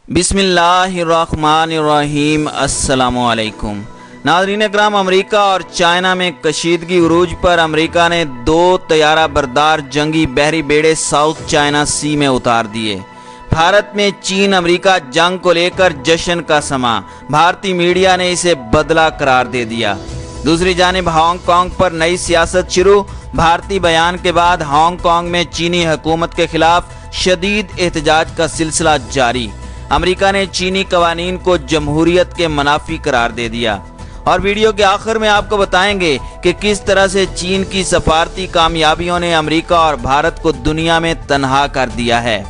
बिस्मिल्लाहिर्रहमानिर्रहीम। अस्सलामुअलैकुम नाज़रीन इकराम, अमरीका और चाइना में कशीदगी उरूज पर अमरीका ने 2 तैयारा बरदार जंगी बहरी बेड़े साउथ चाइना सी में उतार दिए। भारत में चीन अमरीका जंग को लेकर जश्न का समा, भारतीय मीडिया ने इसे बदला करार दे दिया। दूसरी जानिब हांगकांग पर नई सियासत शुरू, भारतीय बयान के बाद हांगकांग में चीनी हुकूमत के खिलाफ शदीद एहतजाज का सिलसिला जारी। अमेरिका ने चीनी कवानीन को जमहूरियत के मुनाफी करार दे दिया। और वीडियो के आखिर में आपको बताएंगे कि किस तरह से चीन की सफारती कामयाबियों ने अमेरिका और भारत को दुनिया में तन्हा कर दिया है।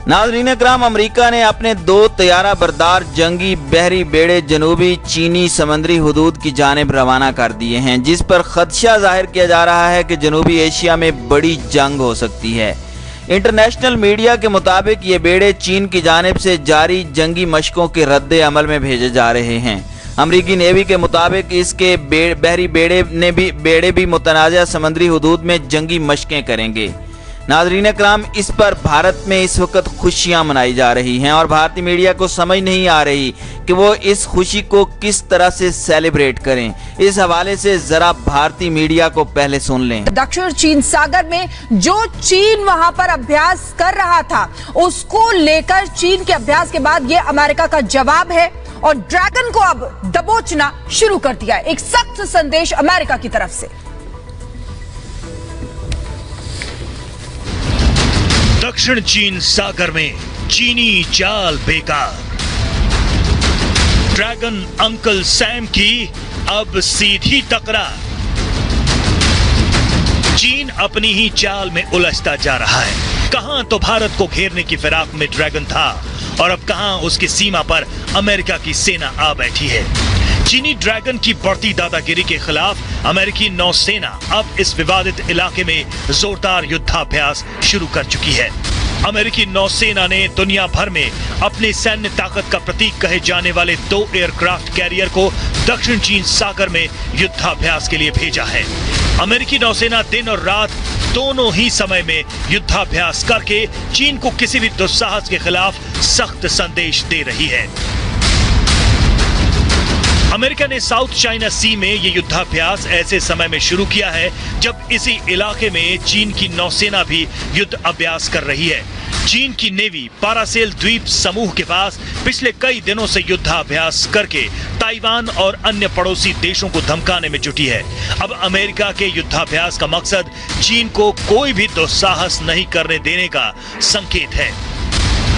नाज़रीन इकराम, अमेरिका ने अपने 2 तैयारा बरदार जंगी बहरी बेड़े जनूबी चीनी समंदरी हुदूद की जानिब रवाना कर दिए हैं, जिस पर खदशा जाहिर किया जा रहा है कि जनूबी एशिया में बड़ी जंग हो सकती है। इंटरनेशनल मीडिया के मुताबिक ये बेड़े चीन की जानिब से जारी जंगी मशकों के रद्द अमल में भेजे जा रहे हैं। अमरीकी नेवी के मुताबिक इसके बहरी बेड़े भी मुतनाज़ा समंदरी हुदूद में जंगी मशकें करेंगे। नाज़रीन इकराम, इस पर भारत में इस वक्त खुशियां मनाई जा रही हैं और भारतीय मीडिया को समझ नहीं आ रही कि वो इस खुशी को किस तरह से सेलिब्रेट करें। इस हवाले से जरा भारतीय मीडिया को पहले सुन लें। दक्षिण चीन सागर में जो चीन वहां पर अभ्यास कर रहा था, उसको लेकर चीन के अभ्यास के बाद ये अमेरिका का जवाब है और ड्रैगन को अब दबोचना शुरू कर दिया है। एक सख्त संदेश अमेरिका की तरफ से। दक्षिण चीन सागर में चीनी चाल बेकार, ड्रैगन अंकल सैम की अब सीधी टकरार। चीन अपनी ही चाल में उलझता जा रहा है। कहां तो भारत को घेरने की फिराक में ड्रैगन था और अब कहां उसकी सीमा पर अमेरिका की सेना आ बैठी है। चीनी ड्रैगन की बढ़ती दादागिरी के खिलाफ अमेरिकी नौसेना अब इस विवादित इलाके में जोरदार युद्धाभ्यास शुरू कर चुकी है। अमेरिकी नौसेना ने दुनिया भर में अपनी सैन्य ताकत का प्रतीक कहे जाने वाले 2 एयरक्राफ्ट कैरियर को दक्षिण चीन सागर में युद्धाभ्यास के लिए भेजा है। अमेरिकी नौसेना दिन और रात दोनों ही समय में युद्धाभ्यास करके चीन को किसी भी दुस्साहस के खिलाफ सख्त संदेश दे रही है। अमेरिका ने साउथ चाइना सी में यह युद्धाभ्यास ऐसे समय में शुरू किया है जब इसी इलाके में चीन की नौसेना भी युद्ध अभ्यास कर रही है। चीन की नेवी पारासेल द्वीप समूह के पास पिछले कई दिनों से युद्धाभ्यास करके ताइवान और अन्य पड़ोसी देशों को धमकाने में जुटी है। अब अमेरिका के युद्धाभ्यास का मकसद चीन को कोई भी दुस्साहस नहीं करने देने का संकेत है।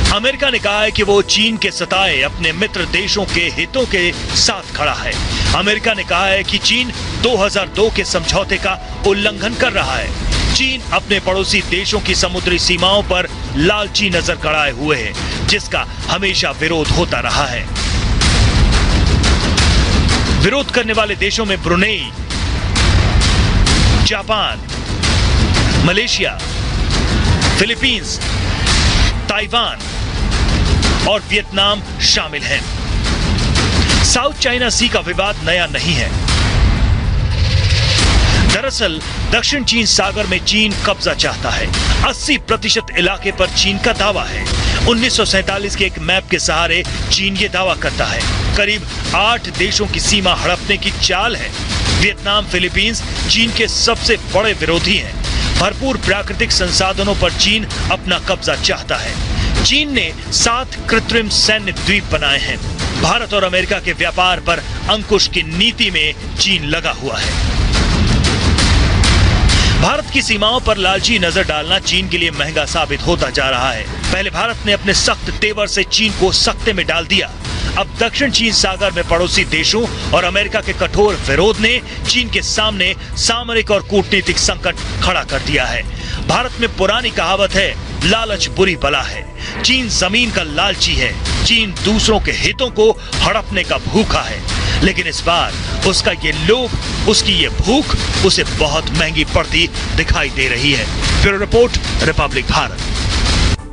अमेरिका ने कहा है कि वो चीन के सताए अपने मित्र देशों के हितों के साथ खड़ा है। अमेरिका ने कहा है कि चीन 2002 के समझौते का उल्लंघन कर रहा है। चीन अपने पड़ोसी देशों की समुद्री सीमाओं पर लालची नजर गड़ाए हुए है, जिसका हमेशा विरोध होता रहा है। विरोध करने वाले देशों में Brunei, Japan, Malaysia, Philippines, Taiwan और वियतनाम शामिल हैं। साउथ चाइना सी का विवाद नया नहीं है। दरअसल दक्षिण चीन सागर में चीन कब्जा चाहता है। 80% इलाके पर चीन का दावा है। 1947 के एक मैप के सहारे चीन ये दावा करता है। करीब 8 देशों की सीमा हड़पने की चाल है। वियतनाम, फिलीपींस चीन के सबसे बड़े विरोधी हैं। भरपूर प्राकृतिक संसाधनों पर चीन अपना कब्जा चाहता है। चीन ने 7 कृत्रिम सैन्य द्वीप बनाए हैं। भारत और अमेरिका के व्यापार पर अंकुश की नीति में चीन लगा हुआ है। भारत की सीमाओं पर लालची नजर डालना चीन के लिए महंगा साबित होता जा रहा है। पहले भारत ने अपने सख्त तेवर से चीन को सख्ते में डाल दिया। अब दक्षिण चीन सागर में पड़ोसी देशों और अमेरिका के कठोर विरोध ने चीन के सामने सामरिक और कूटनीतिक संकट खड़ा कर दिया है। भारत में पुरानी कहावत है, लालच बुरी बला है। चीन जमीन का लालची है। चीन दूसरों के हितों को हड़पने का भूखा है, लेकिन इस बार उसका ये लोभ, उसकी ये भूख उसे बहुत महंगी पड़ती दिखाई दे रही है। Bureau report, Republic Bharat.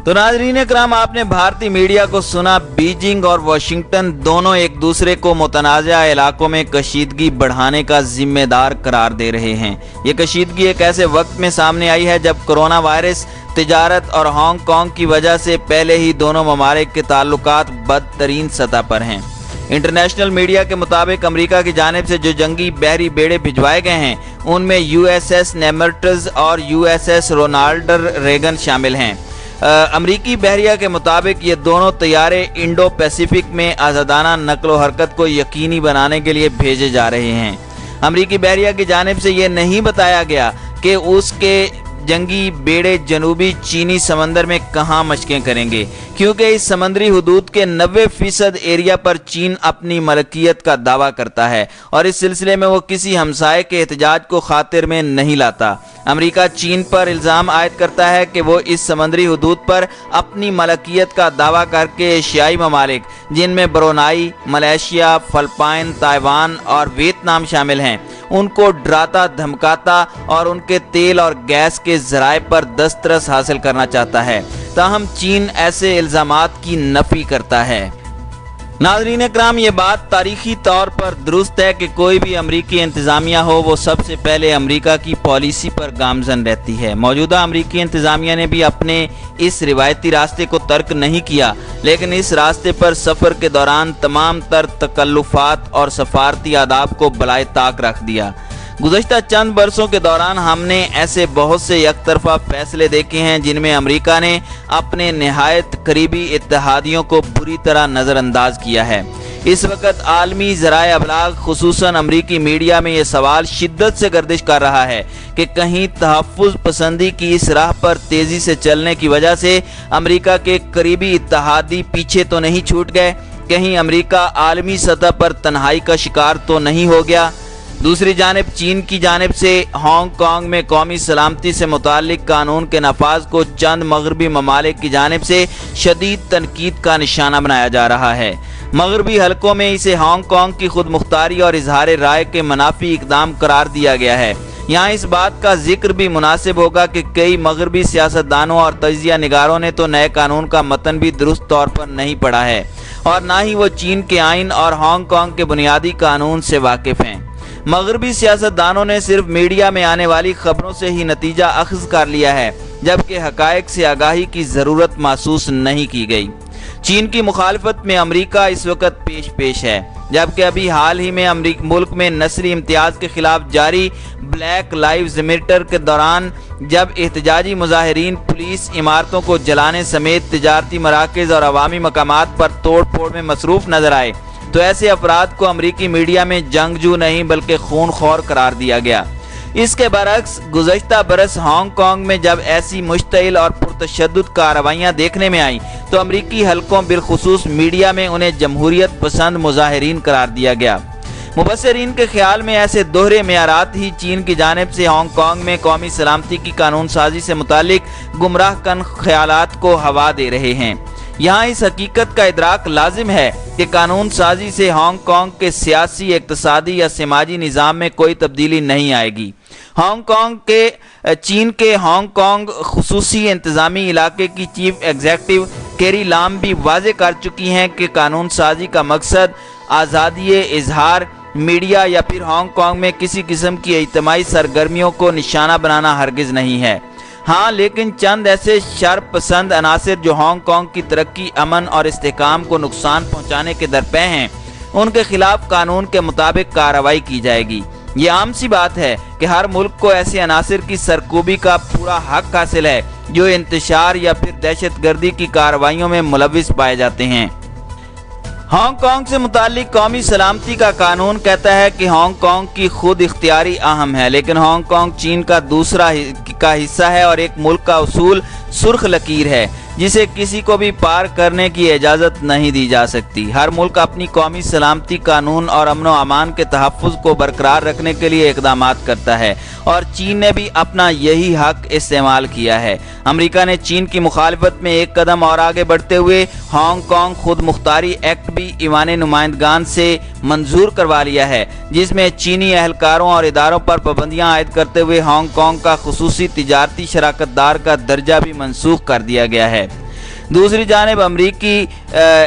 तो नाज़रीन इकराम, आपने भारतीय मीडिया को सुना। बीजिंग और वाशिंगटन दोनों एक दूसरे को मुतनाज़ा इलाकों में कशीदगी बढ़ाने का जिम्मेदार करार दे रहे हैं। ये कशीदगी एक ऐसे वक्त में सामने आई है जब कोरोना वायरस, तिजारत और हांगकांग की वजह से पहले ही दोनों ममालिक के ताल्लुकात बदतरीन सतह पर हैं। इंटरनेशनल मीडिया के मुताबिक अमेरिका की जानिब से जो जंगी बहरी बेड़े भिजवाए गए हैं उनमें USS नेमर्टज और USS रोनाल्ड रेगन शामिल हैं। अमरीकी बहरिया के मुताबिक ये दोनों तैयारे इंडो पैसिफिक में आज़ादाना नकलो हरकत को यकीनी बनाने के लिए भेजे जा रहे हैं। अमरीकी बहरिया की जानिब से ये नहीं बताया गया कि उसके जंगी बेड़े जनूबी चीनी समंदर में कहां मशकें करेंगे, क्योंकि इस समंदरी हुदूद के 90% एरिया पर चीन अपनी मलकियत का दावा करता है और इस सिलसिले में वो किसी हमसाये के एहतजाज को खातिर में नहीं लाता। अमेरिका चीन पर इल्ज़ाम आयद करता है कि वो इस समंदरी हुदूद पर अपनी मलकियत का दावा करके एशियाई ममालिक, जिनमें ब्रुनेई, मलेशिया, फिलिपाइन, ताइवान और वियतनाम शामिल हैं, उनको डराता धमकाता और उनके तेल और गैस के ज़राए पर दस्तरस हासिल करना चाहता है। ताहम चीन ऐसे इल्ज़ामात की नफी करता है। नाज़रीन इकराम, ये बात तारीखी तौर पर दुरुस्त है कि कोई भी अमरीकी इंतज़ामिया हो वो सबसे पहले अमरीका की पॉलिसी पर गामजन रहती है। मौजूदा अमरीकी इंतज़ामिया ने भी अपने इस रिवायती रास्ते को तर्क नहीं किया, लेकिन इस रास्ते पर सफ़र के दौरान तमाम तर तकल्लुफ़ात और सफारती आदाब को बलाए ताक रख दिया। गुज़श्ता चंद बरसों के दौरान हमने ऐसे बहुत से यकतरफा फैसले देखे हैं जिनमें अमेरिका ने अपने नहायत करीबी इत्तेहादियों को बुरी तरह नज़रअंदाज किया है। इस वक्त आलमी ज़राए अबलाग खुसूसन अमरीकी मीडिया में ये सवाल शिद्दत से गर्दिश कर रहा है कि कहीं तहफ़्फ़ुज़ पसंदी की इस राह पर तेज़ी से चलने की वजह से अमरीका के करीबी इत्तेहादी पीछे तो नहीं छूट गए, कहीं अमरीका आलमी सतह पर तन्हाई का शिकार तो नहीं हो गया। दूसरी जानिब चीन की जानिब से हांगकांग में कौमी सलामती से मुताल्लिक कानून के नफाज को चंद मगरबी ममालिक की जानिब से शदीद तनकीद का निशाना बनाया जा रहा है। मगरबी हलकों में इसे हांगकांग की खुद मुख्तारी और इजहार राय के मनाफी इकदाम करार दिया गया है। यहाँ इस बात का जिक्र भी मुनासिब होगा कि कई मगरबी सियासतदानों और तजिया निगारों ने तो नए कानून का मतन भी दुरुस्त तौर पर नहीं पढ़ा है और ना ही वो चीन के आइन और हांगकांग के बुनियादी कानून से वाकिफ हैं। मगरबी सियासतदानों ने सिर्फ मीडिया में आने वाली खबरों से ही नतीजा अख्ज़ कर लिया है, जबकि हकायक से आगाही की ज़रूरत महसूस नहीं की गई। चीन की मुखालफत में अमरीका इस वक्त पेश है, जबकि अभी हाल ही में मुल्क में नस्ली इम्तियाज़ के खिलाफ जारी ब्लैक लाइव्स मैटर के दौरान जब एहतजाजी मुजाहिरीन पुलिस इमारतों को जलाने समेत तिजारती मराकज़ और अवामी मकामात पर तोड़ फोड़ में मसरूफ़ नजर आए, तो ऐसे अफराद को अमरीकी मीडिया में जंगजू नहीं बल्कि खूनखोर करार दिया गया। इसके बरक्स गुज़श्ता बरस हांगकांग में जब ऐसी मुश्तइल और पुरतशद्दुद कार्रवाइयाँ देखने में आई तो अमरीकी हलकों बिलखुसूस मीडिया में उन्हें जमहूरियत पसंद मुजाहिरीन करार दिया गया। मुबस्सिरीन के ख्याल में ऐसे दोहरे मेयारात ही चीन की जानिब से हांगकांग में कौमी सलामती की कानून साजी से मुतालिक गुमराह कन ख्यालात को हवा दे रहे हैं। यहाँ इस हकीकत का इदराक लाजिम है कि कानून साजी से हांगकांग के सियासी, इक्तसादी या समाजी निज़ाम में कोई तब्दीली नहीं आएगी। चीन के हांगकांग खुसूसी इंतज़ामी इलाके की चीफ एग्जीक्यूटिव कैरी लाम भी वाज़े कर चुकी हैं कि कानून साजी का मकसद आज़ादी इजहार, मीडिया या फिर हांगकांग में किसी किस्म की इज्तिमाई सरगर्मियों को निशाना बनाना हरगिज़ नहीं है। हाँ, लेकिन चंद ऐसे शर पसंद अनासिर जो हांगकांग की तरक्की, अमन और इस्तेहकाम को नुकसान पहुँचाने के दरपे हैं, उनके खिलाफ कानून के मुताबिक कार्रवाई की जाएगी। ये आम सी बात है कि हर मुल्क को ऐसे अनासिर की सरकूबी का पूरा हक हासिल है जो इंतशार या फिर दहशतगर्दी की कार्रवाइयों में मुलविस पाए जाते हैं। हांगकांग से मुताल्लिक कौमी सलामती का कानून कहता है कि हांगकांग की खुद इख्तियारी अहम है, लेकिन हांगकांग चीन का दूसरा का हिस्सा है और एक मुल्क का उसूल सुर्ख लकीर है जिसे किसी को भी पार करने की इजाज़त नहीं दी जा सकती। हर मुल्क अपनी कौमी सलामती, कानून और अमन व अमान के तहफ़्फ़ुज़ को बरकरार रखने के लिए इक़दामात करता है और चीन ने भी अपना यही हक इस्तेमाल किया है। अमेरिका ने चीन की मुखालफत में एक कदम और आगे बढ़ते हुए हांगकांग खुद मुख्तारी एक्ट भी ईवान नुमाइंदगान से मंजूर करवा लिया है, जिसमें चीनी एहलकारों और इदारों पर पाबंदियां आयद करते हुए हांगकांग का खुसूसी तिजारती शराकतदार का दर्जा भी मनसूख कर दिया गया है। दूसरी जानिब अमरीकी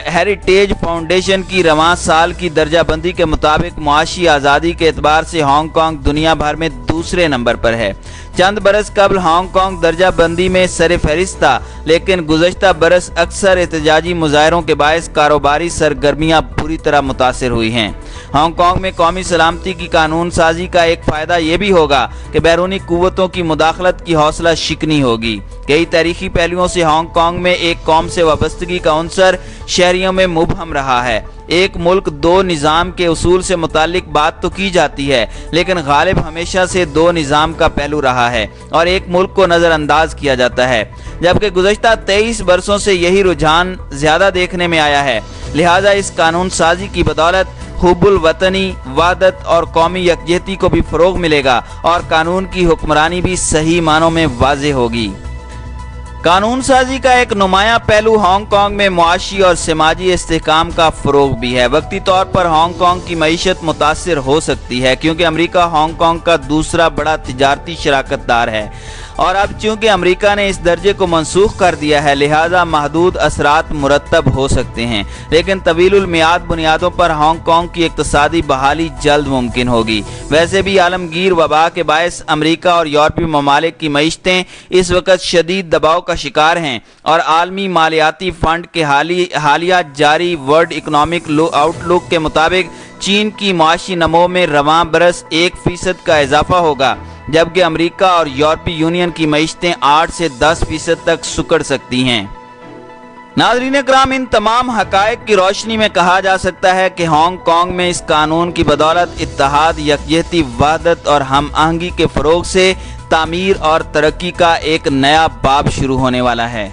हेरिटेज फाउंडेशन की रवां साल की दर्जा बंदी के मुताबिक मुआशी आज़ादी के एतबार से हांगकांग दुनिया भर में दूसरे नंबर पर है। चंद बरस कबल हांगकांग दर्जा बंदी में सर फहरिस्त था, लेकिन गुज़श्ता बरस अक्सर एहतजाजी मुजाहरों के बायस कारोबारी सरगर्मियां बुरी तरह मुतासिर हुई हैं। हांगकांग में कौमी सलामती की कानून साजी का एक फ़ायदा ये भी होगा कि बैरूनी कुव्वतों की मुदाखलत की हौसला शिकनी होगी। कई तारीखी पहलुओं से हांगकांग में एक कौम से वाबस्तगी का उनसर शहरियों में मुबहम रहा है। एक मुल्क दो निज़ाम के उसूल से मुतालिक बात तो की जाती है, लेकिन गालिब हमेशा से दो निज़ाम का पहलू रहा है और एक मुल्क को नज़रअंदाज किया जाता है, जबकि गुज़श्ता 23 बरसों से यही रुझान ज़्यादा देखने में आया है। लिहाजा इस कानून साजी की बदौलत हुब्बुल वतनी, वहदत और कौमी यकजहती को भी फ़रोग़ मिलेगा और कानून की हुक्मरानी भी सही मानों में वाज़ेह होगी। कानून साजी का एक नुमाया पहलू हांगकांग में मुआशी और समाजी इस्तेहकाम का फ़रोग़ भी है। वक्ती तौर पर हांगकांग की मईशत मुतासिर हो सकती है, क्योंकि अमेरिका हांगकांग का दूसरा बड़ा तिजारती शराकतदार है और अब चूँकि अमेरिका ने इस दर्जे को मनसूख कर दिया है, लिहाजा महदूद असरात मुरतब हो सकते हैं, लेकिन तवीलुल मियाद बुनियादों पर हांगकांग की इक़्तिसादी बहाली जल्द मुमकिन होगी। वैसे भी आलमगीर वबा के बायस अमेरिका और यूरोपीय ममालिक की मईशतें इस वक्त शदीद दबाव का शिकार हैं और आलमी मालियाती फंड के हालिया जारी वर्ल्ड इकनॉमिक आउटलुक के मुताबिक चीन की माशी नमो में रवां बरस 1% का इजाफा होगा, जबकि अमेरिका और यूरोपीय यूनियन की मईशतें 8 से 10% तक सुकड़ सकती हैं। नाज़रीन किराम, इन तमाम हक़ाइक़ की रोशनी में कहा जा सकता है कि हांगकांग में इस कानून की बदौलत इत्तेहाद, यकजहती, वहदत और हम आहंगी के फ़रोग़ से तामीर और तरक्की का एक नया बाब शुरू होने वाला है।